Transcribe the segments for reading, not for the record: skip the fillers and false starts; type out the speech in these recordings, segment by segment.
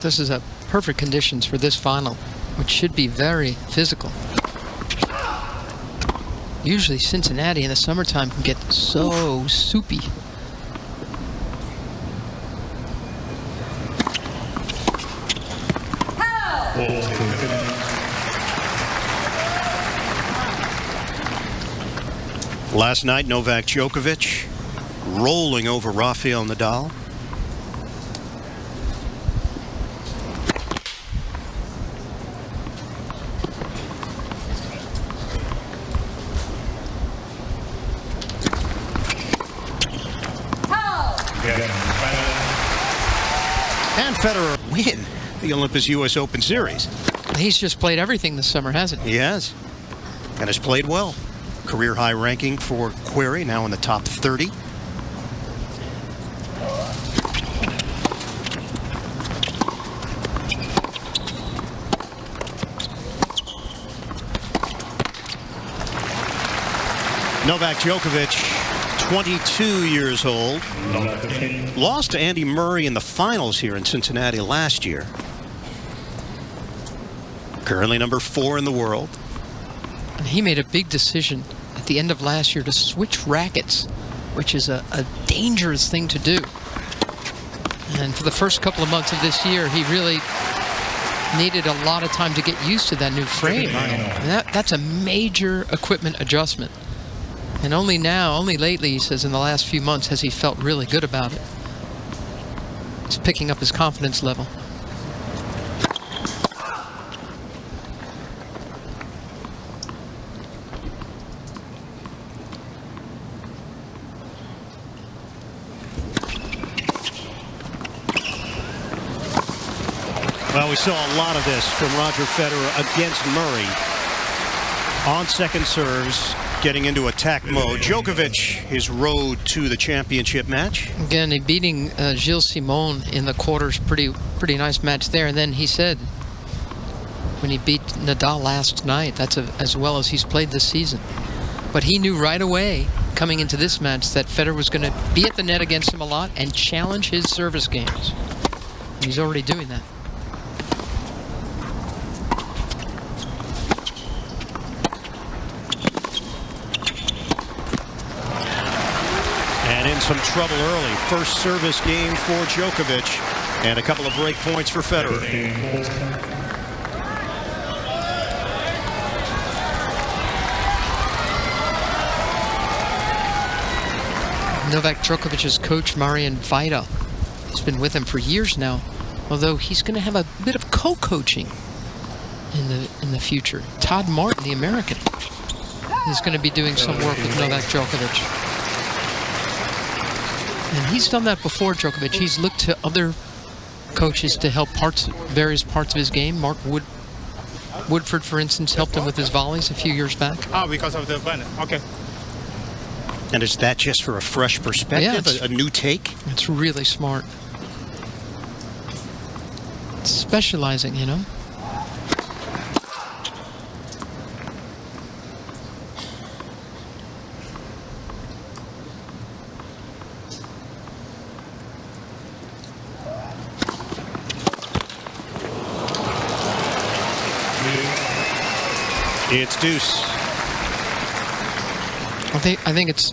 This is a perfect conditions for this final, which should be very physical. Usually Cincinnati in the summertime can get so soupy. Last night, Novak Djokovic rolling over Rafael Nadal. And Federer win the Olympus US Open Series. He's just played everything this summer, hasn't he? He has, and has played well. Career high ranking for Query, now in the top 30. Novak Djokovic, 22 years old, lost to Andy Murray in the finals here in Cincinnati last year. Currently number 4 in the world. And he made a big decision at the end of last year to switch rackets, which is a dangerous thing to do. And for the first couple of months of this year, he really needed a lot of time to get used to that new frame. That's a major equipment adjustment. And only now, only lately, he says, in the last few months, has he felt really good about it. He's picking up his confidence level. Well, we saw a lot of this from Roger Federer against Murray. On second serves, getting into attack mode. Djokovic, his road to the championship match. Again, beating Gilles Simon in the quarters, pretty nice match there. And then he said, when he beat Nadal last night, that's as well as he's played this season. But he knew right away, coming into this match, that Federer was going to be at the net against him a lot and challenge his service games. And he's already doing that. And in some trouble early. First service game for Djokovic. And a couple of break points for Federer. Novak Djokovic's coach, Marian Vaida, has been with him for years now. Although he's going to have a bit of co-coaching in the future. Todd Martin, the American, is going to be doing some work with Novak Djokovic. And he's done that before, Djokovic. He's looked to other coaches to help various parts of his game. Mark Woodford, for instance, helped him with his volleys a few years back. Oh, because of the banner. Okay. And is that just for a fresh perspective, yeah, a new take? It's really smart. It's specializing, you know. It's deuce. I think it's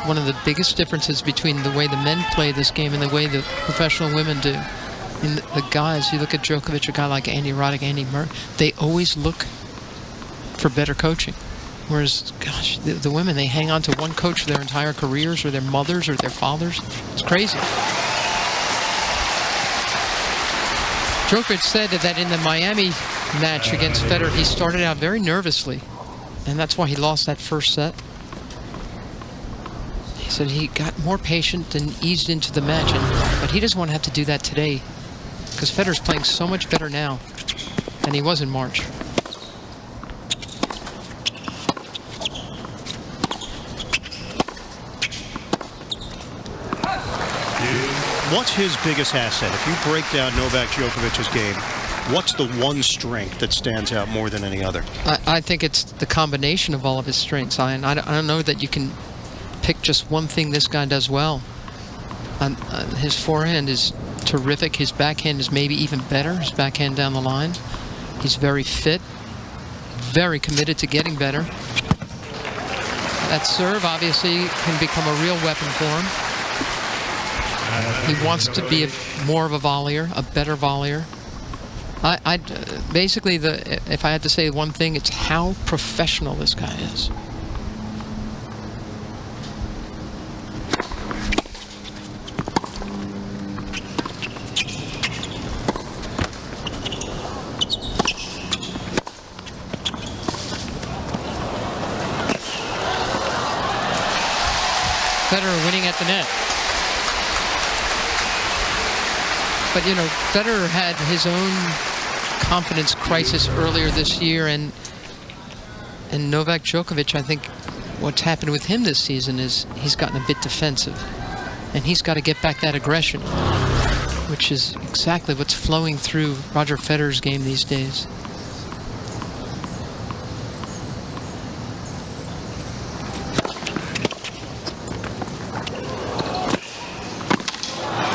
one of the biggest differences between the way the men play this game and the way the professional women do. I mean, the guys, you look at Djokovic, a guy like Andy Roddick, Andy Murray, they always look for better coaching. Whereas, gosh, the women, they hang on to one coach for their entire careers, or their mothers, or their fathers. It's crazy. Djokovic said that in the Miami match against Federer, he started out very nervously, and that's why he lost that first set. He said he got more patient and eased into the match, but he doesn't want to have to do that today, because Federer's playing so much better now than he was in March. What's his biggest asset? If you break down Novak Djokovic's game, what's the one strength that stands out more than any other? I think it's the combination of all of his strengths. I don't know that you can pick just one thing this guy does well. His forehand is terrific. His backhand is maybe even better, his backhand down the line. He's very fit, very committed to getting better. That serve obviously can become a real weapon for him. He wants to be more of a volleyer, a better volleyer. Basically, if I had to say one thing, it's how professional this guy is. Federer winning at the net. But, you know, Federer had his own confidence crisis earlier this year, and Novak Djokovic, I think what's happened with him this season is he's gotten a bit defensive, and he's got to get back that aggression, which is exactly what's flowing through Roger Federer's game these days.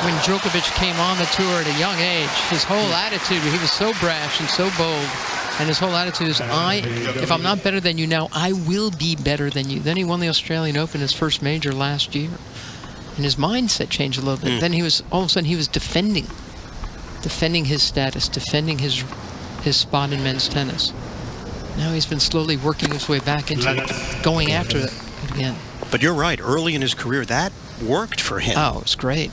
When Djokovic came on the tour at a young age, his whole attitude, he was so brash and so bold, and his whole attitude is, if I'm not better than you now, I will be better than you. Then he won the Australian Open, his first major last year, and his mindset changed a little bit. Then he was, all of a sudden, he was defending his status, defending his spot in men's tennis. Now he's been slowly working his way back into going after it again. But you're right, early in his career, that worked for him. Oh, it's great.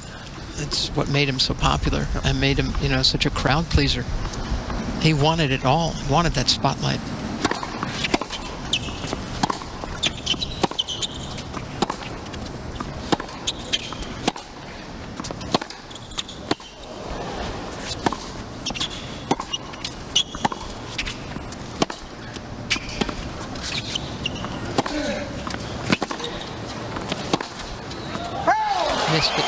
It's what made him so popular and made him, you know, such a crowd pleaser. He wanted it all. He wanted that spotlight. Missed it.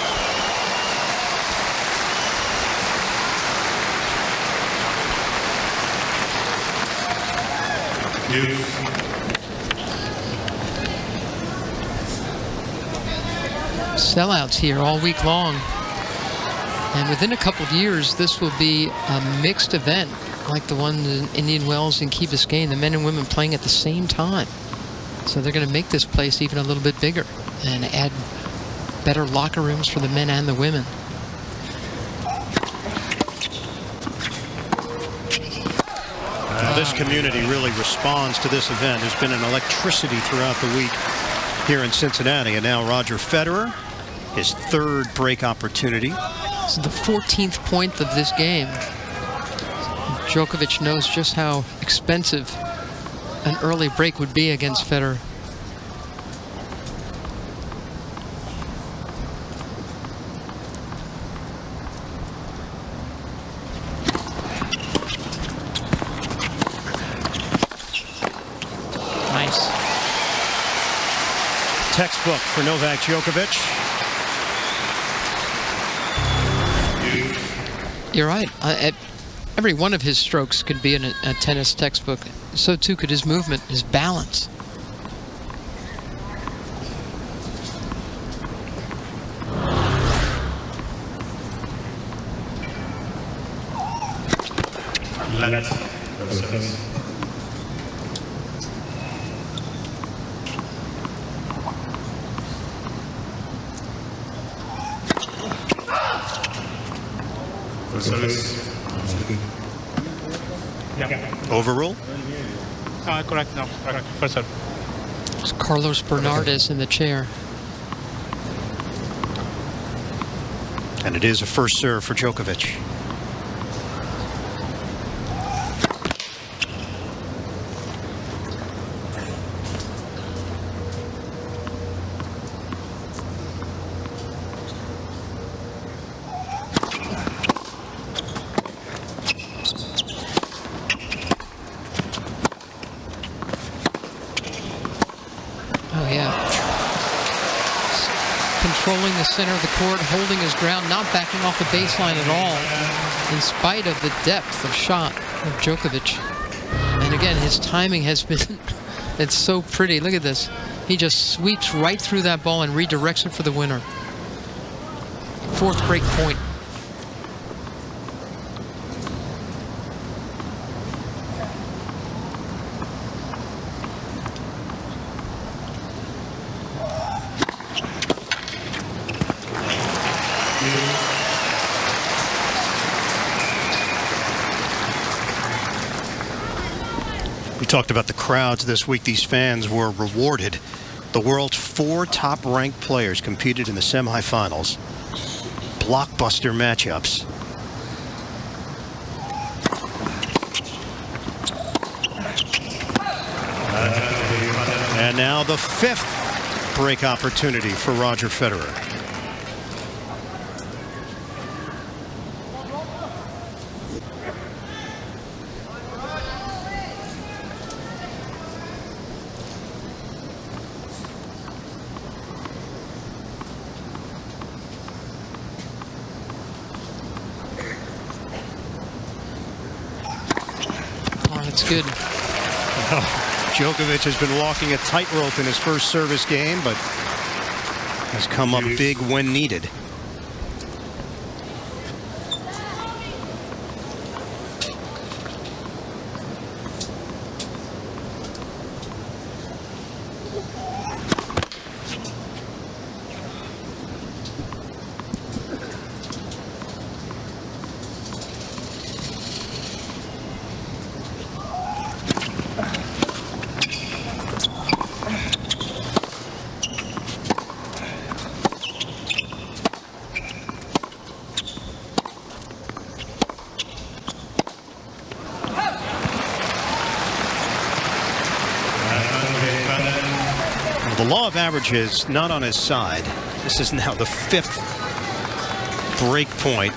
Sellouts here all week long, and within a couple of years this will be a mixed event like the one in Indian Wells and Key Biscayne, the men and women playing at the same time. So they're going to make this place even a little bit bigger and add better locker rooms for the men and the women. This community really responds to this event. There's been an electricity throughout the week here in Cincinnati, and now Roger Federer, his third break opportunity. This is the 14th point of this game. Djokovic knows just how expensive an early break would be against Federer. Nice. Textbook for Novak Djokovic. You're right. Every one of his strokes could be in a tennis textbook. So too could his movement, his balance. Overrule? Correct, no, correct. First serve. It's Carlos Bernardes in the chair. And it is a first serve for Djokovic. Oh, yeah. Controlling the center of the court, holding his ground, not backing off the baseline at all, in spite of the depth of shot of Djokovic. And again, his timing has been, it's so pretty. Look at this. He just sweeps right through that ball and redirects it for the winner. Fourth break point. We talked about the crowds this week. These fans were rewarded. The world's 4 top-ranked players competed in the semifinals. Blockbuster matchups. And now the 5th break opportunity for Roger Federer. Oh, that's good. Djokovic has been walking a tightrope in his first service game, but has come up big when needed. The law of averages not on his side. This is now the 5th break point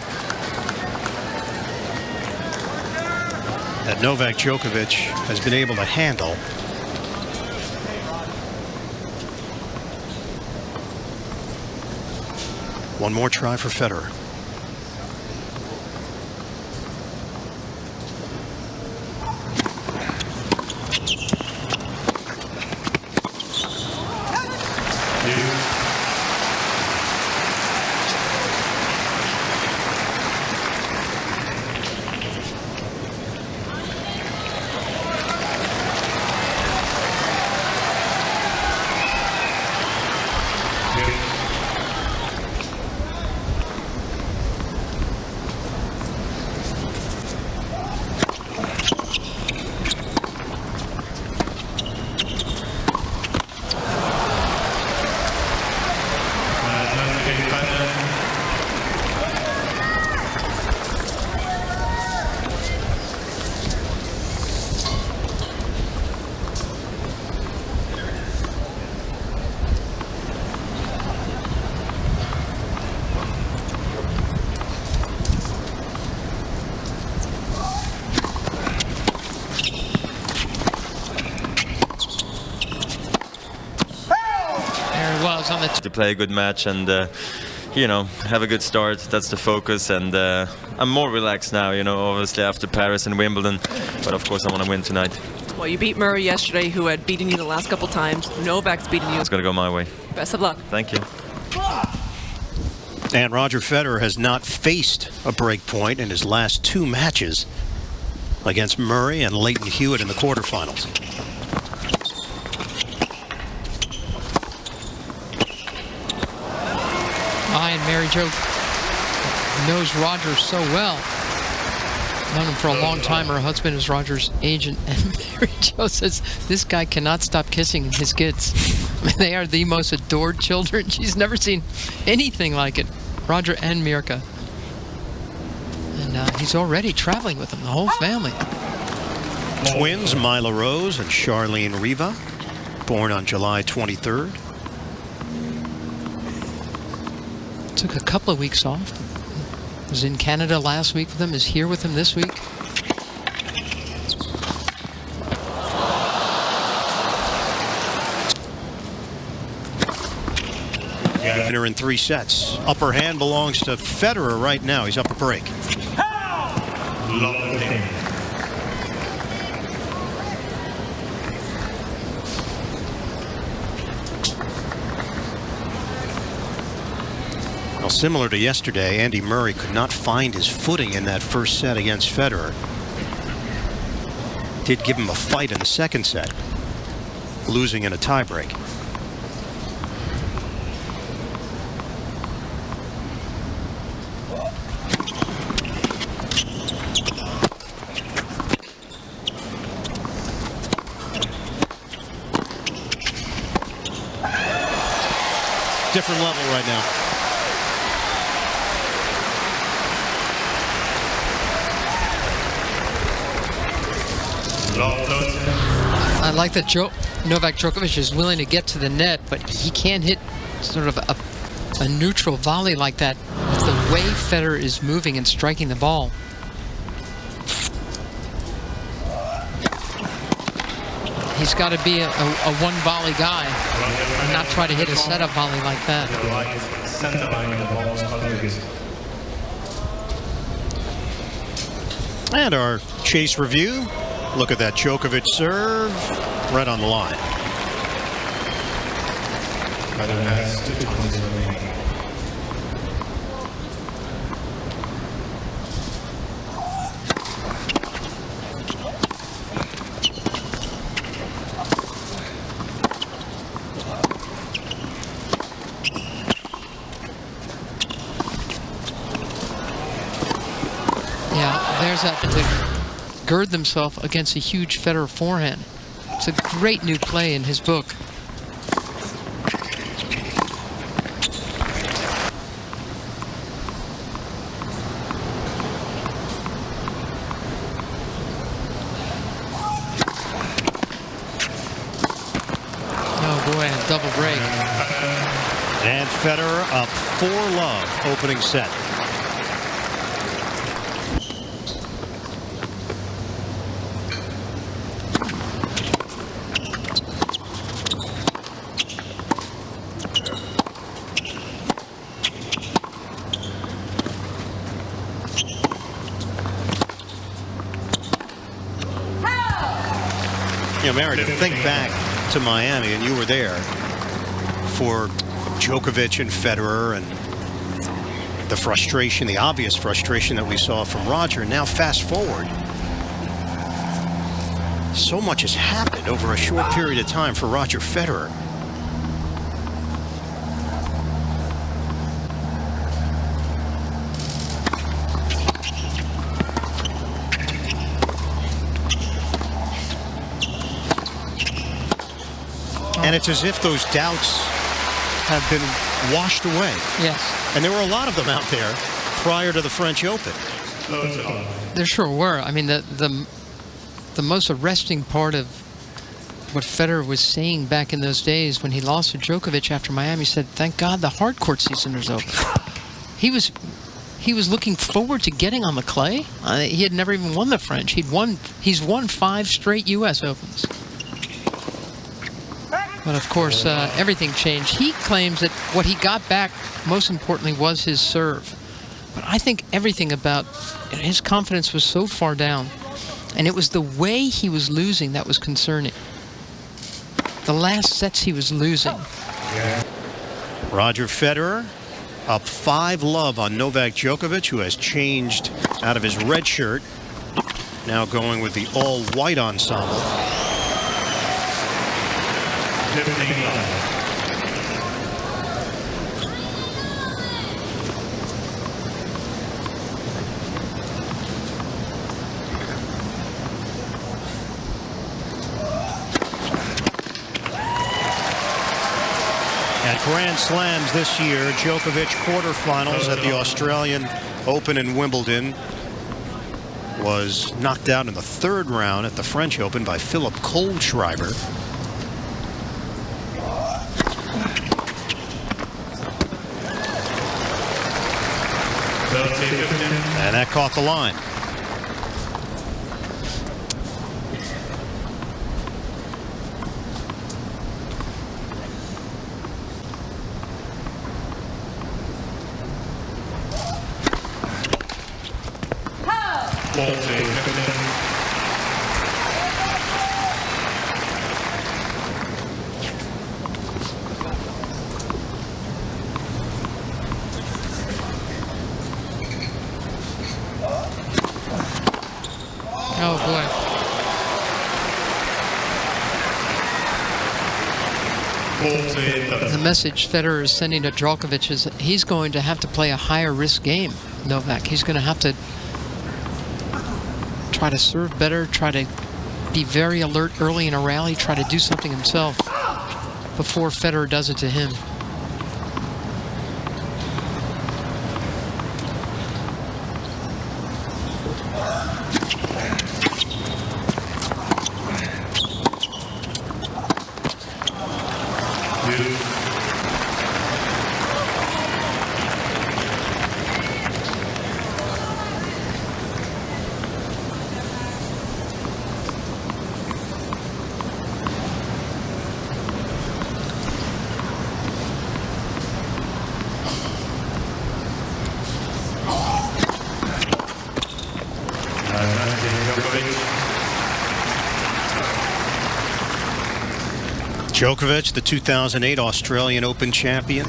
that Novak Djokovic has been able to handle. One more try for Federer. To play a good match and you know, have a good start. That's the focus, and I'm more relaxed now, you know, obviously after Paris and Wimbledon, but of course I want to win tonight. Well, you beat Murray yesterday, who had beaten you the last couple times. Novak's beaten you. It's going to go my way. Best of luck. Thank you. And Roger Federer has not faced a break point in his last 2 matches against Murray and Leighton Hewitt in the quarterfinals. And Mary Jo knows Roger so well. Known him for a long time. Her husband is Roger's agent, and Mary Jo says this guy cannot stop kissing his kids. I mean, they are the most adored children. She's never seen anything like it. Roger and Mirka. And he's already traveling with them, the whole family. Twins Mila Rose and Charlene Riva, born on July 23rd. Took a couple of weeks off. Was in Canada last week with them, is here with them this week. Winner in 3 sets. Upper hand belongs to Federer right now. He's up a break. Well, similar to yesterday, Andy Murray could not find his footing in that first set against Federer. Did give him a fight in the second set, losing in a tiebreak. different level right now. I like that Novak Djokovic is willing to get to the net, but he can't hit sort of a neutral volley like that with the way Federer is moving and striking the ball. He's got to be a one volley guy and not try to hit a setup volley like that. And our chase review. Look at that Djokovic serve right on the line. Yeah, there's that to gird themselves against a huge Federer forehand. It's a great new play in his book. Oh boy, a double break. And Federer up 4-love opening set. You know, Meredith, think back to Miami, and you were there for Djokovic and Federer and the frustration, the obvious frustration that we saw from Roger. Now fast forward. So much has happened over a short period of time for Roger Federer. And it's as if those doubts have been washed away. Yes. And there were a lot of them out there prior to the French Open. There sure were. I mean, the most arresting part of what Federer was saying back in those days when he lost to Djokovic after Miami, said, "Thank God the hard court season is over." He was looking forward to getting on the clay. He had never even won the French. He's won 5 straight U.S. Opens. But of course, everything changed. He claims that what he got back, most importantly, was his serve. But I think everything about his confidence was so far down. And it was the way he was losing that was concerning. The last sets he was losing. Roger Federer up 5-love on Novak Djokovic, who has changed out of his red shirt. Now going with the all-white ensemble. At Grand Slams this year, Djokovic quarterfinals at the Australian Open in Wimbledon was knocked out in the 3rd round at the French Open by Philip Kohlschreiber. And that caught the line. Oh boy. The message Federer is sending to Djokovic is that he's going to have to play a higher risk game, Novak. He's going to have to try to serve better, try to be very alert early in a rally, try to do something himself before Federer does it to him. Djokovic, the 2008 Australian Open champion.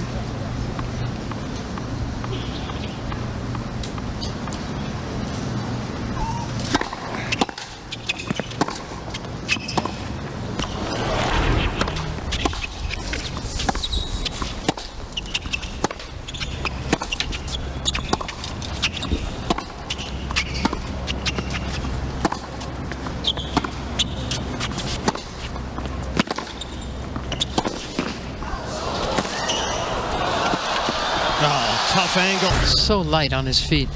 Tough angle. So light on his feet.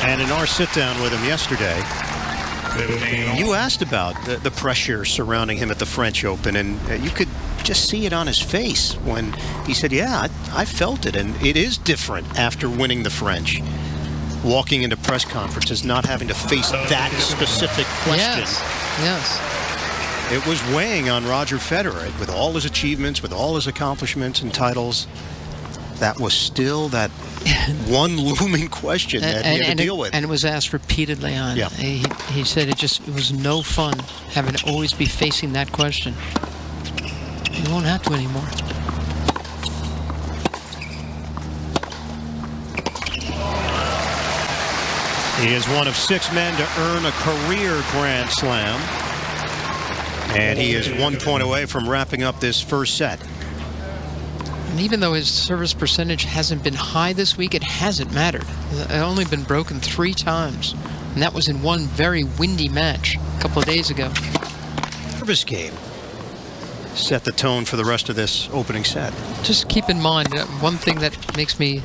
And in our sit-down with him yesterday, you asked about the pressure surrounding him at the French Open, and you could just see it on his face when he said, yeah, I felt it, and it is different after winning the French. Walking into press conferences, not having to face that specific question. Yes. It was weighing on Roger Federer with all his achievements, with all his accomplishments and titles. That was still that one looming question that he had to deal with. And it was asked repeatedly on. Yeah. He said it was no fun having to always be facing that question. You won't have to anymore. He is one of 6 men to earn a career Grand Slam. And he is 1 point away from wrapping up this first set. And even though his service percentage hasn't been high this week, it hasn't mattered. It's only been broken 3 times. And that was in one very windy match a couple of days ago. Service game set the tone for the rest of this opening set. Just keep in mind, one thing that makes me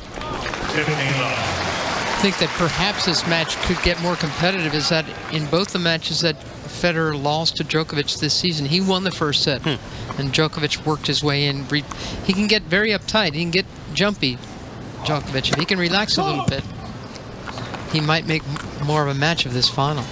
think that perhaps this match could get more competitive is that in both the matches that Federer lost to Djokovic this season, he won the first set, and Djokovic worked his way in. He can get very uptight. He can get jumpy, Djokovic. If he can relax a little bit, he might make more of a match of this final.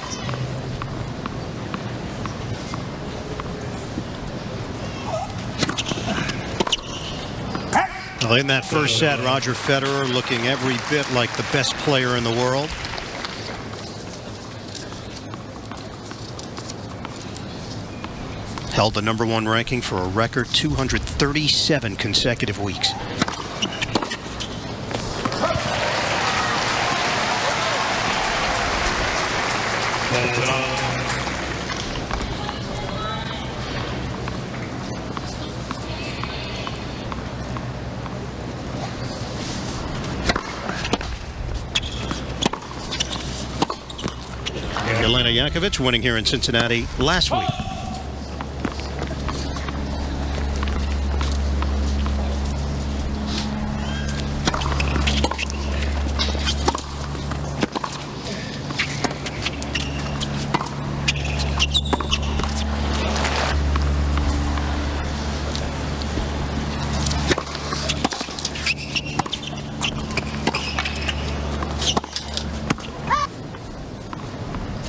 Well, in that first set, Roger Federer looking every bit like the best player in the world. Held the #1 ranking for a record 237 consecutive weeks. Djokovic winning here in Cincinnati last week.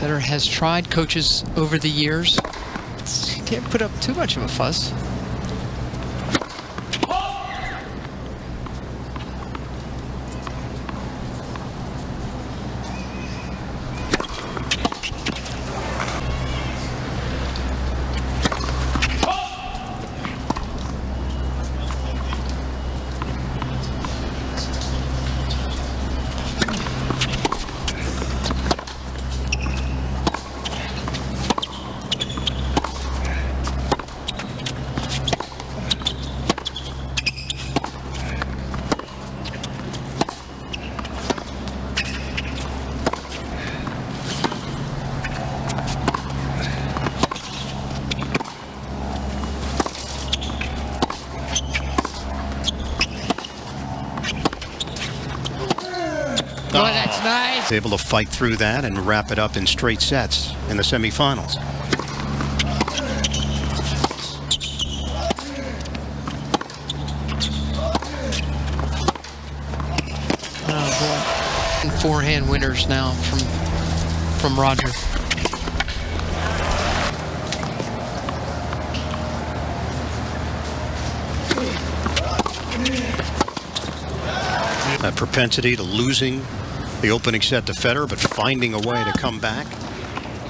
Federer has tried coaches over the years. He can't put up too much of a fuss. Oh, that's nice. Able to fight through that and wrap it up in straight sets in the semifinals. Oh boy. And forehand winners now from Roger. That propensity to losing the opening set to Federer, but finding a way to come back.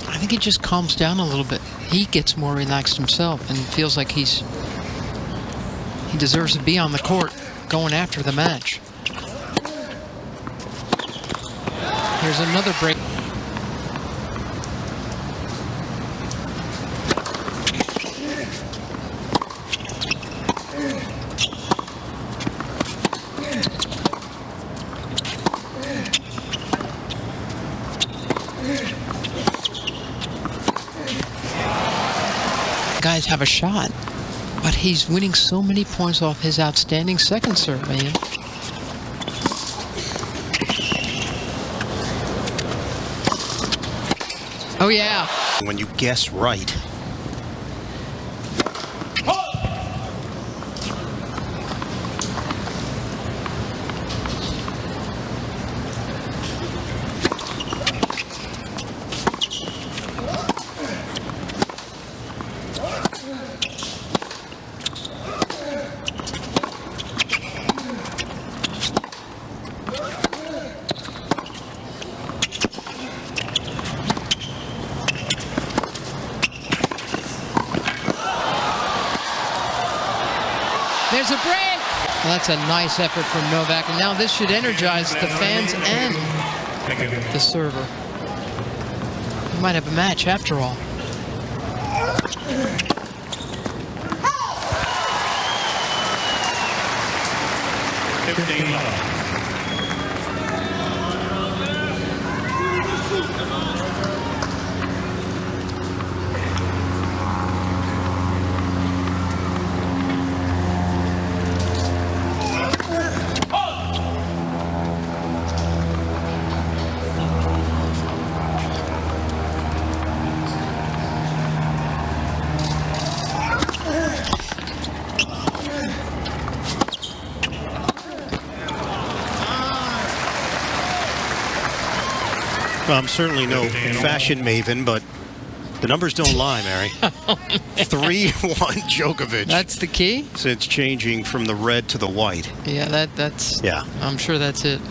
I think he just calms down a little bit. He gets more relaxed himself and feels like he deserves to be on the court going after the match. Here's another break. Guys have a shot, but he's winning so many points off his outstanding second serve, man. Oh yeah. When you guess right. There's a break. Well, that's a nice effort from Novak, and now this should energize the fans and the server. We might have a match after all. Well, I'm certainly no fashion maven, but the numbers don't lie, Mary. 3-1 Djokovic. That's the key? Since changing from the red to the white. Yeah, that's... Yeah. I'm sure that's it.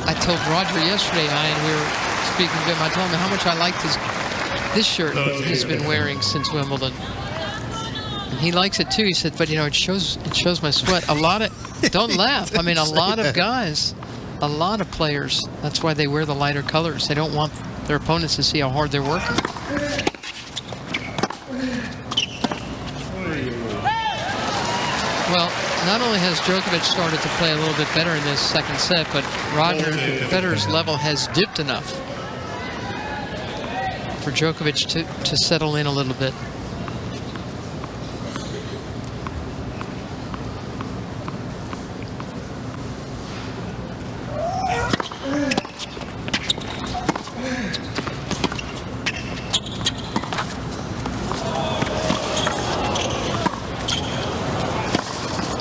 I told Roger yesterday, and we were speaking to him, I told him how much I liked this shirt he's been wearing since Wimbledon. And he likes it too. He said, but you know, it shows my sweat. A lot of, don't laugh. I mean, a lot of guys, a lot of players, that's why they wear the lighter colors. They don't want their opponents to see how hard they're working. Well, not only has Djokovic started to play a little bit better in this second set, but Roger Federer's level has dipped enough for Djokovic to settle in a little bit.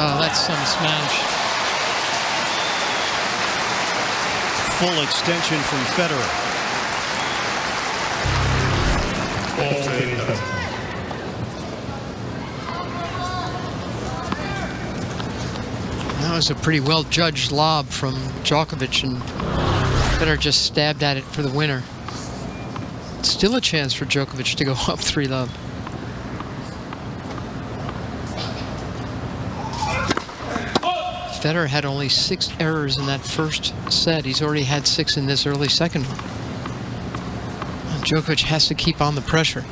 Oh, that's some smash. Full extension from Federer. That was a pretty well judged lob from Djokovic, and Federer just stabbed at it for the winner. Still a chance for Djokovic to go up 3-love. Federer had only 6 errors in that first set. He's already had 6 in this early second one. And Djokovic has to keep on the pressure.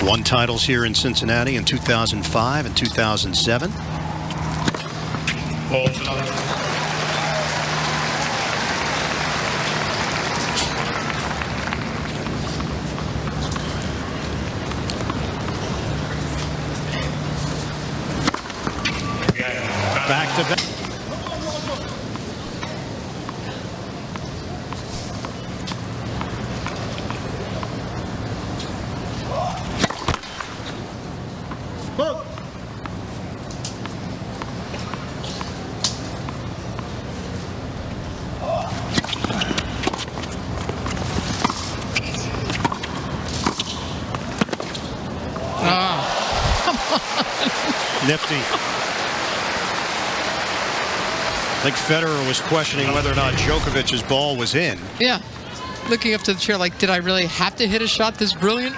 Won titles here in Cincinnati in 2005 and 2007. Back to back. Nifty. I think Federer was questioning whether or not Djokovic's ball was in. Yeah. Looking up to the chair like, did I really have to hit a shot this brilliant?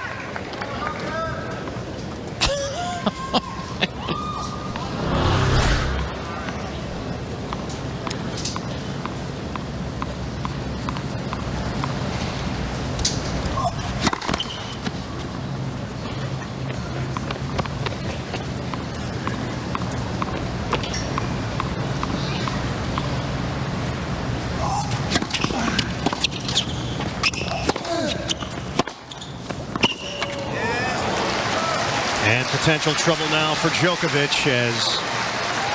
And potential trouble now for Djokovic as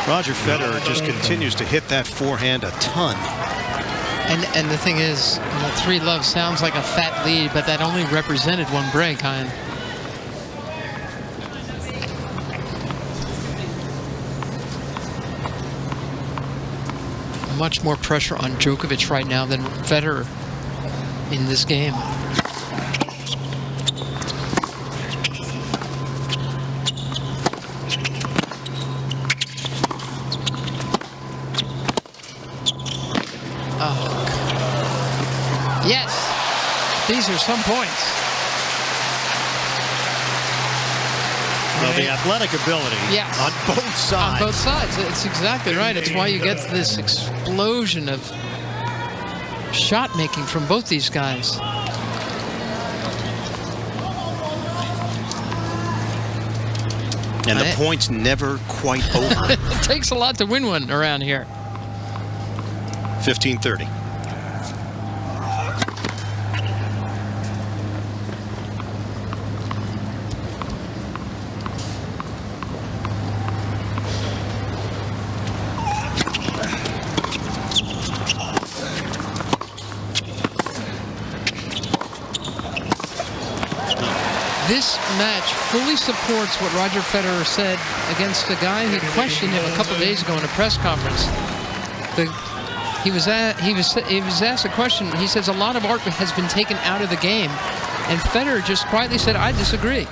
Roger Federer just continues to hit that forehand a ton. And the thing is, 3-love sounds like a fat lead, but that only represented one break, Hein. Much more pressure on Djokovic right now than Federer in this game. Yes, these are some points. Well, the athletic ability Yes. on both sides. On both sides. It's exactly right. It's why you get this explosion of shot making from both these guys. And the point's never quite over. It takes a lot to win one around here. 15-30. This match fully supports what Roger Federer said against a guy who questioned him a couple of days ago in a press conference. He was asked a question. He says a lot of art has been taken out of the game, and Federer just quietly said, "I disagree.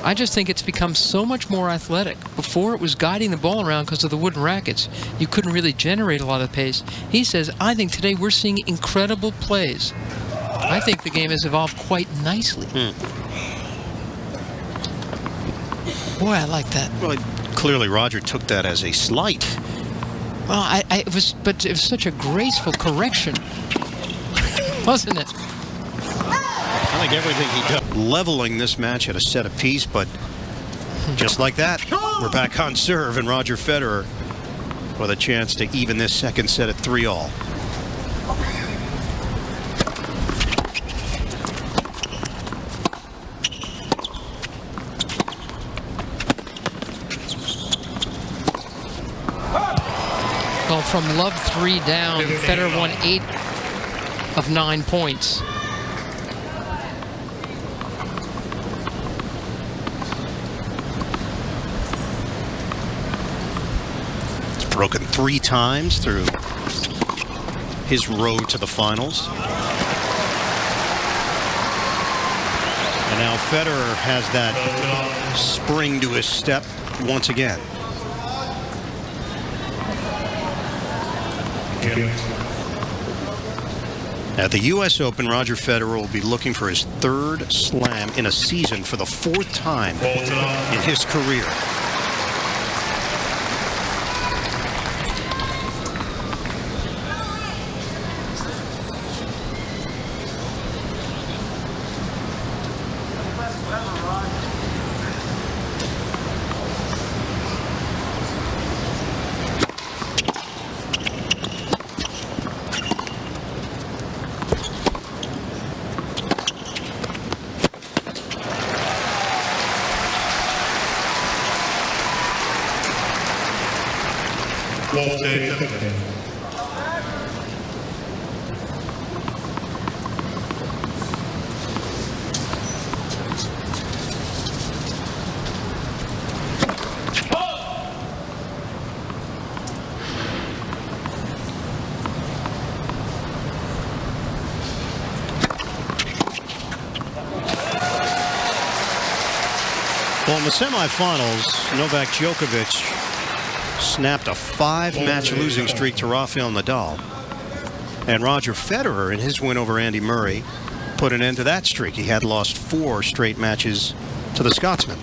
I just think it's become so much more athletic. Before it was guiding the ball around because of the wooden rackets. You couldn't really generate a lot of pace." He says, "I think today we're seeing incredible plays. I think the game has evolved quite nicely." Boy, I like that. Well, clearly Roger took that as a slight. Well, it was such a graceful correction, wasn't it? I think everything he does, leveling this match at a set apiece, but just like that, we're back on serve, and Roger Federer with a chance to even this second set at 3-all. Well, from love 3 down, Federer won 8 of 9 points. He's broken 3 times through his road to the finals. And now Federer has that spring to his step once again. At the U.S. Open, Roger Federer will be looking for his 3rd slam in a season for the 4th time in his career. the semifinals, Novak Djokovic snapped a 5-match losing streak to Rafael Nadal. And Roger Federer, in his win over Andy Murray, put an end to that streak. He had lost 4 straight matches to the Scotsman.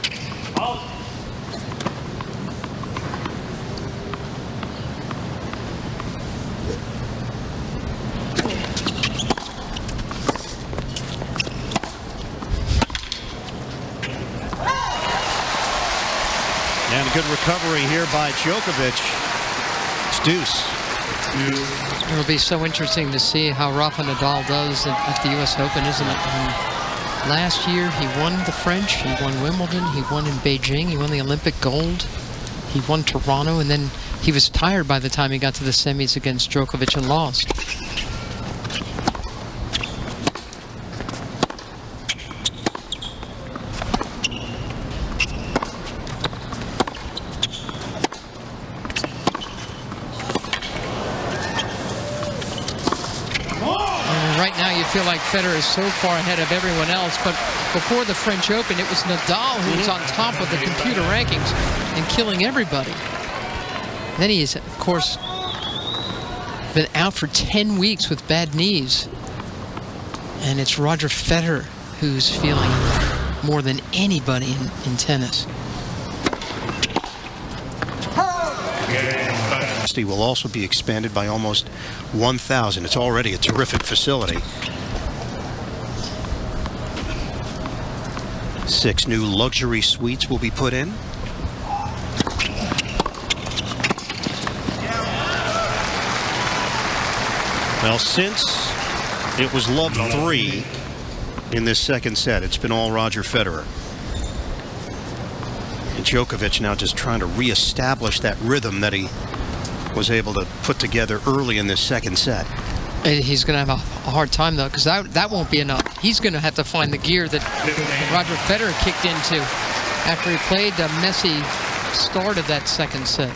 And a good recovery here by Djokovic. It's deuce. It'll be so interesting to see how Rafa Nadal does at the U.S. Open, isn't it? And last year, he won the French, he won Wimbledon, he won in Beijing, he won the Olympic gold, he won Toronto, and then he was tired by the time he got to the semis against Djokovic and lost. Right now, you feel like Federer is so far ahead of everyone else, but before the French Open, it was Nadal who was on top of the computer rankings and killing everybody. Then he has, of course, been out for 10 weeks with bad knees. And it's Roger Federer who's feeling more than anybody in tennis. Will also be expanded by almost 1,000. It's already a terrific facility. 6 new luxury suites will be put in. Well, since it was love 3 in this second set, it's been all Roger Federer. And Djokovic now just trying to reestablish that rhythm that he was able to put together early in this second set. He's going to have a hard time, though, because that won't be enough. He's going to have to find the gear that Roger Federer kicked into after he played a messy start of that second set.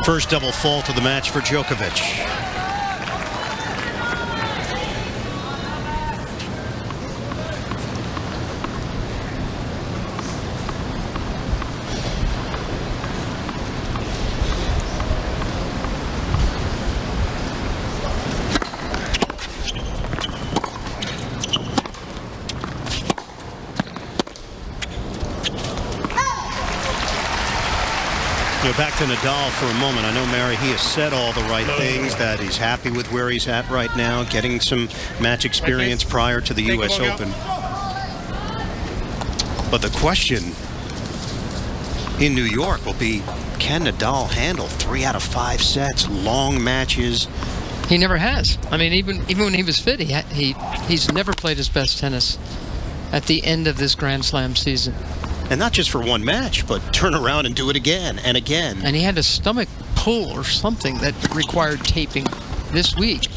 First double fault of the match for Djokovic. Back to Nadal for a moment. I know, Mary, he has said all the right things, that he's happy with where he's at right now, getting some match experience prior to the U.S. Open. But the question in New York will be, can Nadal handle 3 out of 5 sets, long matches? He never has. I mean, even when he was fit, he's never played his best tennis at the end of this Grand Slam season. And not just for one match, but turn around and do it again and again. And he had a stomach pull or something that required taping this week.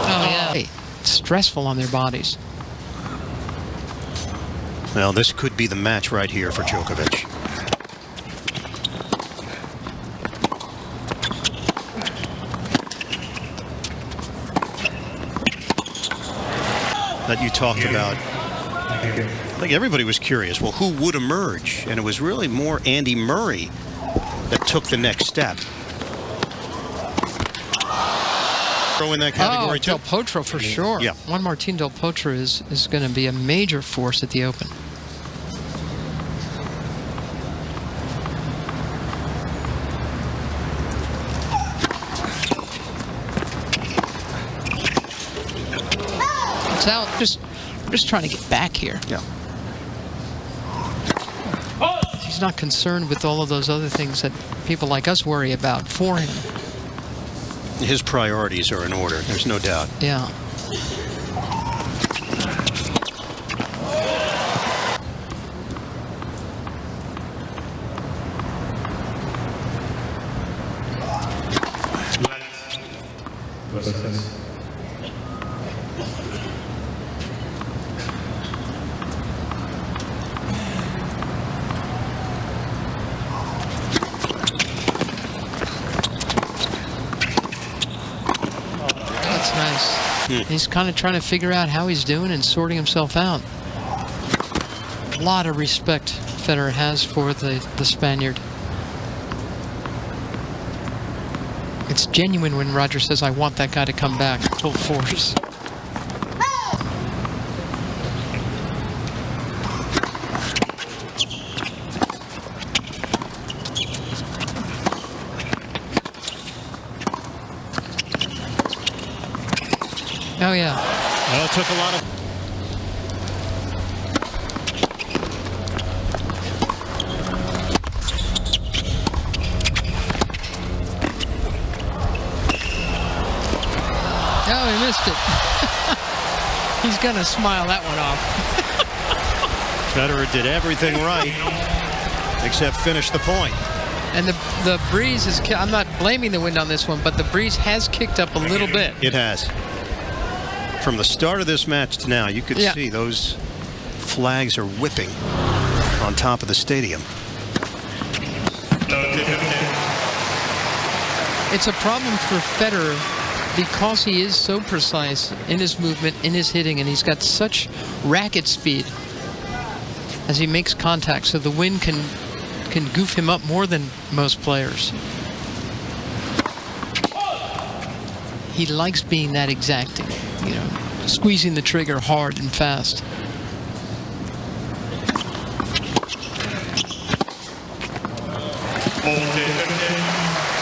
Oh, yeah. It's stressful on their bodies. Well, this could be the match right here for Djokovic. That you talked about. I think everybody was curious, well, who would emerge? And it was really more Andy Murray that took the next step. In that category too. Del Potro for sure. Yeah. Juan Martín Del Potro is going to be a major force at the Open. It's out. Just trying to get back here. Yeah. He's not concerned with all of those other things that people like us worry about for him. His priorities are in order. There's no doubt. Yeah. He's kind of trying to figure out how he's doing and sorting himself out. A lot of respect Federer has for the Spaniard. It's genuine when Roger says, I want that guy to come back full force. Oh, yeah. Well, it took a lot of... Oh, he missed it. He's going to smile that one off. Federer did everything right, except finish the point. And the breeze is... I'm not blaming the wind on this one, but the breeze has kicked up a little bit. It has. From the start of this match to now, you could see those flags are whipping on top of the stadium. It's a problem for Federer because he is so precise in his movement, in his hitting, and he's got such racket speed as he makes contact, so the wind can goof him up more than most players. He likes being that exacting, you know, squeezing the trigger hard and fast.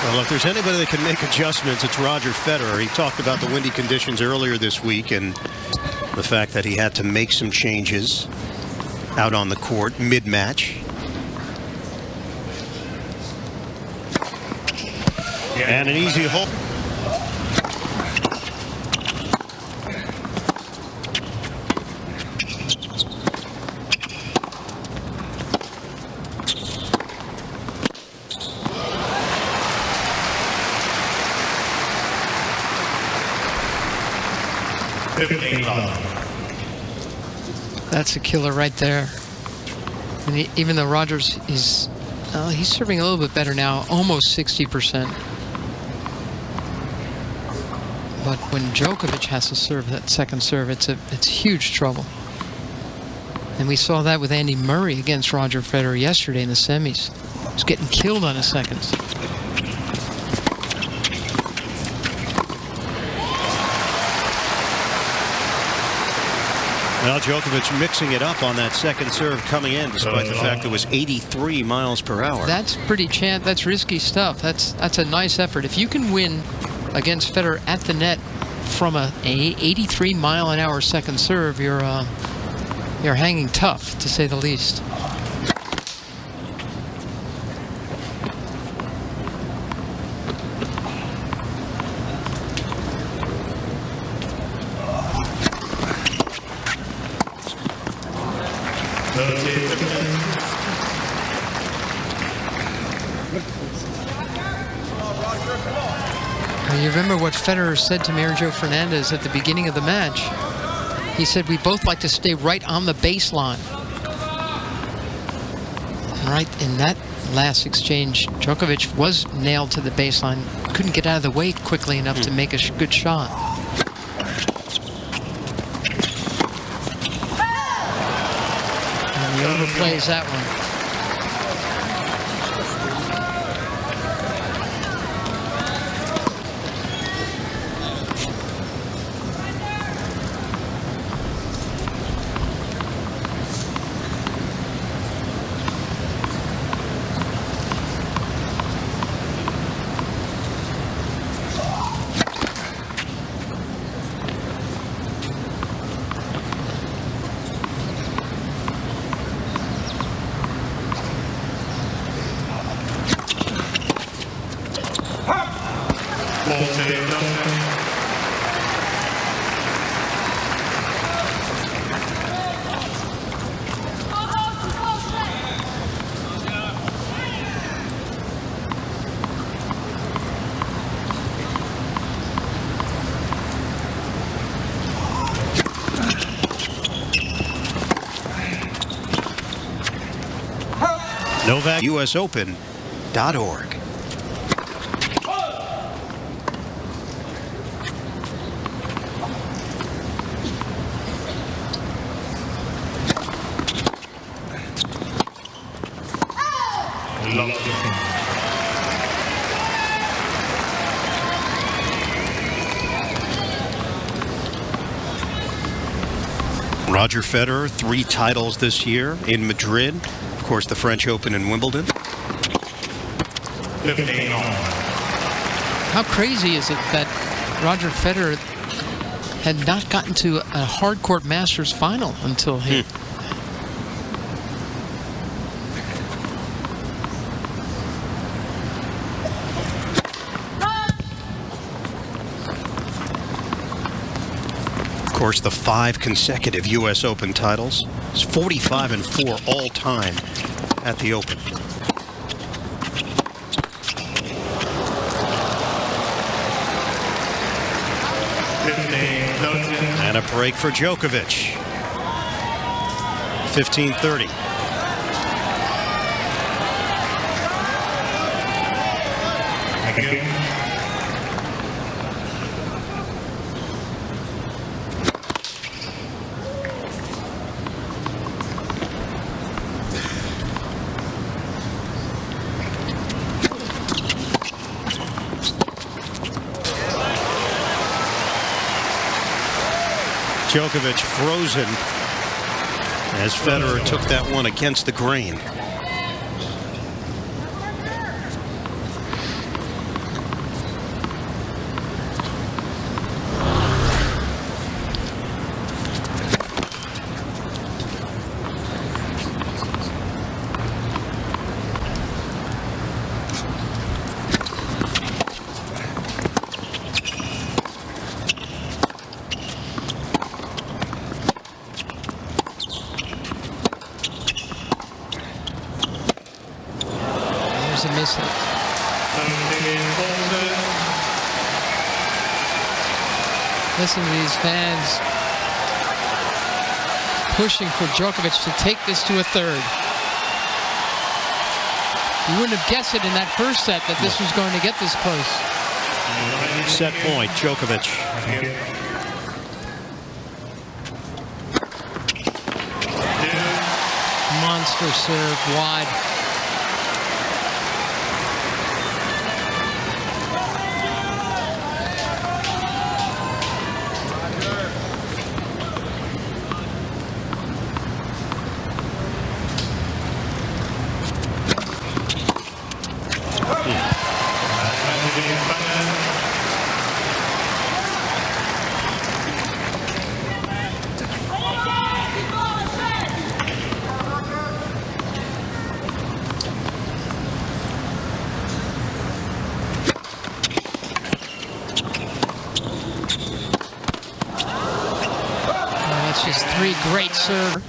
Well, if there's anybody that can make adjustments, it's Roger Federer. He talked about the windy conditions earlier this week and the fact that he had to make some changes out on the court mid-match. And an easy hole. That's a killer right there. And even though Rogers is, he's serving a little bit better now, almost 60%. But when Djokovic has to serve that second serve, it's huge trouble. And we saw that with Andy Murray against Roger Federer yesterday in the semis. He was getting killed on his seconds. Well, Djokovic mixing it up on that second serve coming in, despite the fact it was 83 miles per hour. That's that's risky stuff. That's a nice effort. If you can win against Federer at the net from a 83 mile an hour second serve, you're hanging tough, to say the least. You remember what Federer said to Mario Fernandez at the beginning of the match? He said, we both like to stay right on the baseline. And right in that last exchange, Djokovic was nailed to the baseline, couldn't get out of the way quickly enough to make a good shot. And he overplays that one. Novak, USOpen.org. Roger Federer, 3 titles this year in Madrid. Of course, the French Open and Wimbledon. 15 all. How crazy is it that Roger Federer had not gotten to a hardcourt Masters final until here? Of course, the 5 consecutive U.S. Open titles. It's 45-4 all time at the Open. And a break for Djokovic. 15-30. Djokovic frozen as Federer took that one against the grain. A miss hit. Listen to these fans pushing for Djokovic to take this to a third. You wouldn't have guessed it in that first set that this was going to get this close. Set point, Djokovic. Monster serve wide. That's just 3 great serve.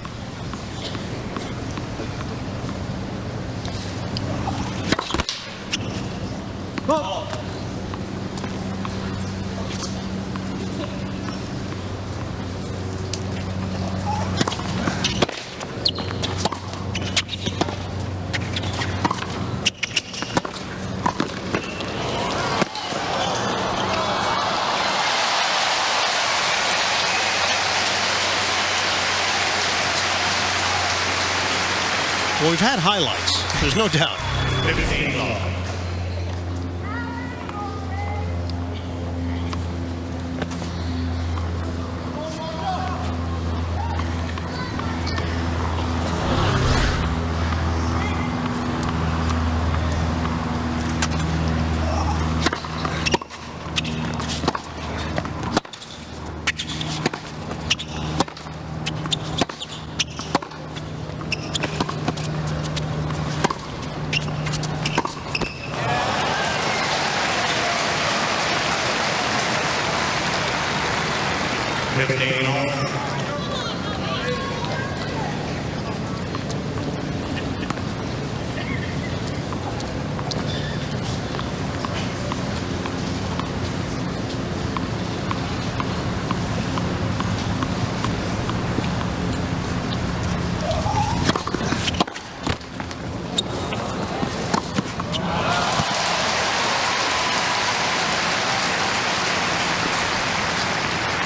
Well, we've had highlights. There's no doubt. 15 all.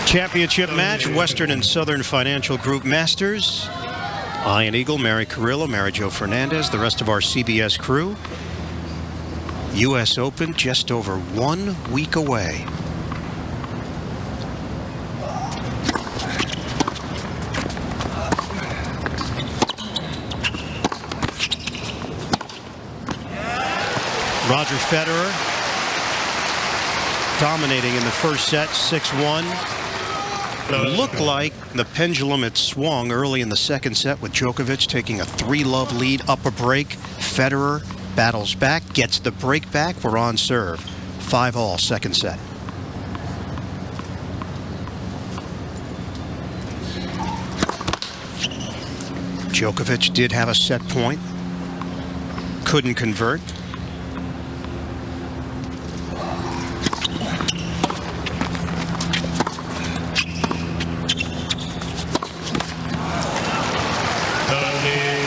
Championship match, Western and Southern Financial Group Masters. Ian Eagle, Mary Carrillo, Mary Jo Fernandez, the rest of our CBS crew. U.S. Open just over 1 week away. Roger Federer dominating in the first set, 6-1. It looked like the pendulum had swung early in the second set with Djokovic taking a 3-love lead up a break. Federer battles back, gets the break back. We're on serve. 5-all, second set. Djokovic did have a set point. Couldn't convert.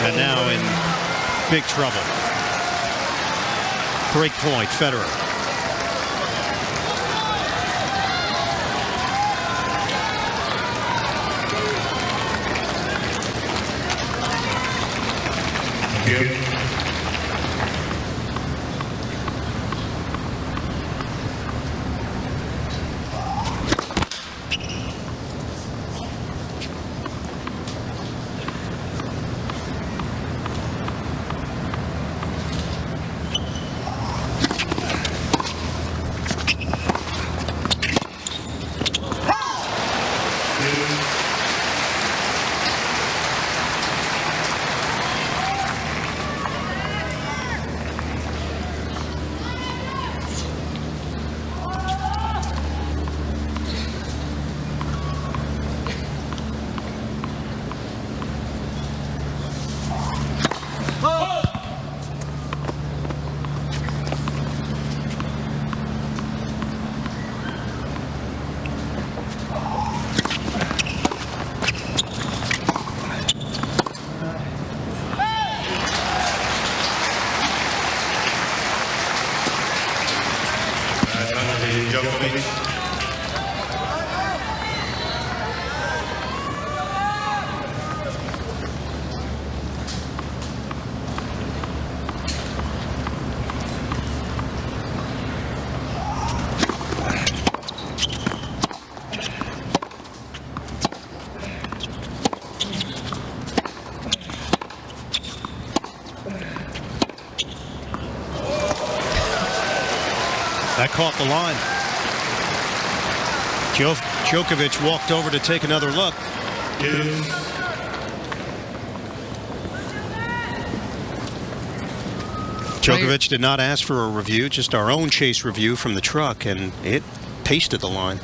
And now in big trouble. Break point, Federer. That caught the line. Djokovic walked over to take another look. Djokovic did not ask for a review, just our own chase review from the truck, and it pasted the line.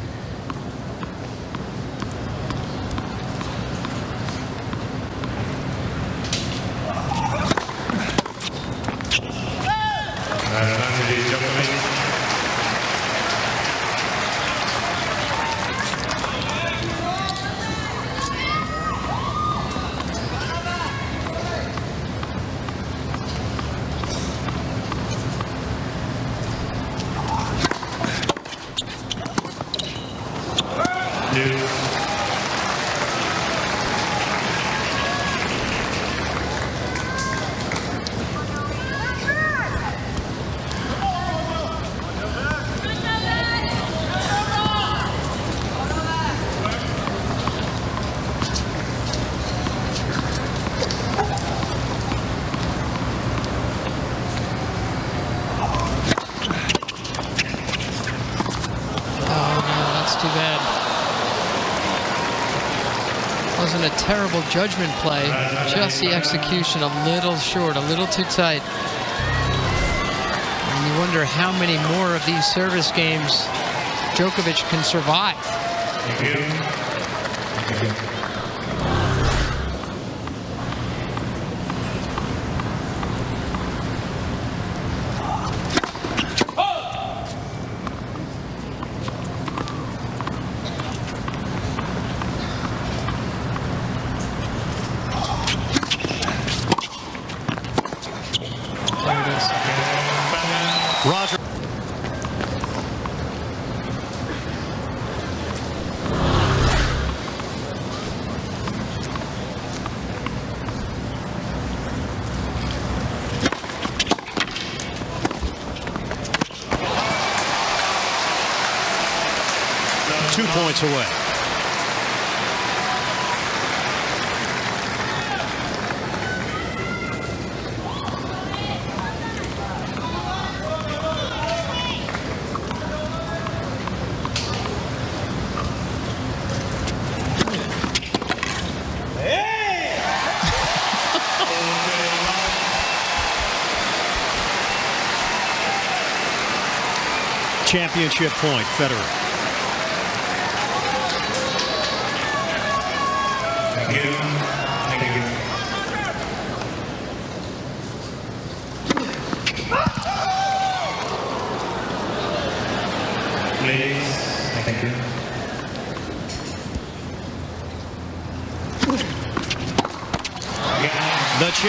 Too bad. Wasn't a terrible judgment play. Just the execution a little short, a little too tight. And you wonder how many more of these service games Djokovic can survive. Thank you. Roger. points away. Championship point, Federer. Thank you. Thank you. Please. Thank you. The champ.